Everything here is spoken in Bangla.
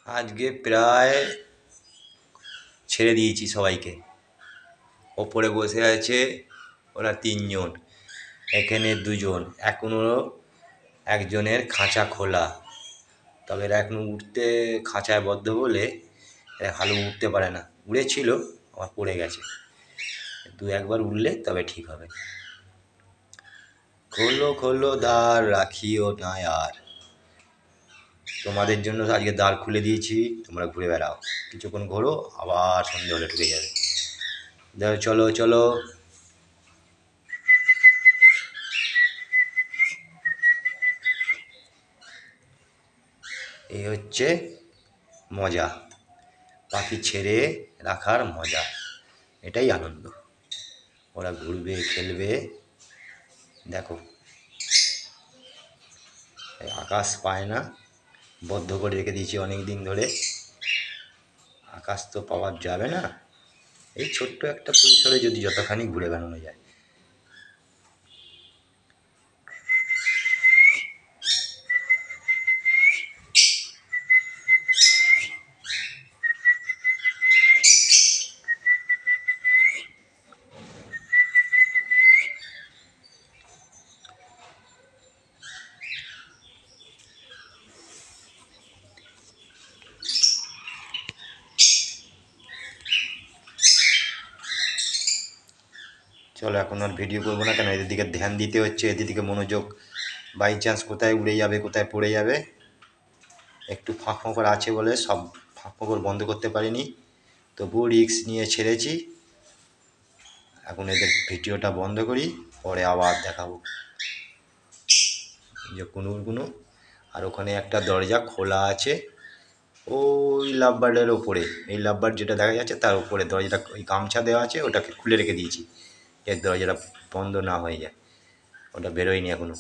আজকে প্রায় ছেড়ে দিয়েছি সবাইকে। ওপরে বসে আছে ওরা 3 জন, এখানে 2 জন, এখনও একজনের খাঁচা খোলা। তবে এরা এখনো উঠতে খাঁচায় বদ্ধ বলে এরা ভালো উঠতে পারে না। উড়েছিল, আবার পড়ে গেছে। 2-1বার উঠলে তবে ঠিক হবে। খোলো খোলো দ্বার রাখিও না আর। তোমাদের জন্য আজকে দ্বার খুলে দিয়েছি, তোমরা ঘুরে বেড়াও। কিছুক্ষণ ঘোরো, আবার সন্ধে হলে ঢুকে যাবে। দেখো, চলো চলো। এই হচ্ছে মজা, পাখি ছেড়ে রাখার মজা, এটাই আনন্দ। ওরা ঘুরবে, খেলবে। দেখো, আকাশ পায় না, বদ্ধ করে রেখে দিয়েছি অনেক দিন ধরে। আকাশ তো পাওয়া যাবে না, এই ছোট্ট একটা পরিসরে যদি যতখানি ঘুরে বেড়ানো যায়। চলো, এখন আর ভিডিও করবো না, কেন এদের দিকে ধ্যান দিতে হচ্ছে, এদের দিকে মনোযোগ। বাই চান্স কোথায় উড়ে যাবে, কোথায় পড়ে যাবে। একটু ফাঁক ফোঁকর আছে বলে সব ফাঁক ফোঁকর বন্ধ করতে পারিনি, তবুও রিস্ক নিয়ে ছেড়েছি। এখন এদের ভিডিওটা বন্ধ করি, পরে আবার দেখাবো। যে কুনুরগুলো, আর ওখানে একটা দরজা খোলা আছে ওই লাভবার্ডের ওপরে। এই লাভবার্ড যেটা দেখা যাচ্ছে তার উপরে দরজাটা, ওই গামছা দেওয়া আছে, ওটাকে খুলে রেখে দিয়েছি, এর দরজাটা বন্ধ না হয়ে যায়। ওটা বেরোয়নি এখনও।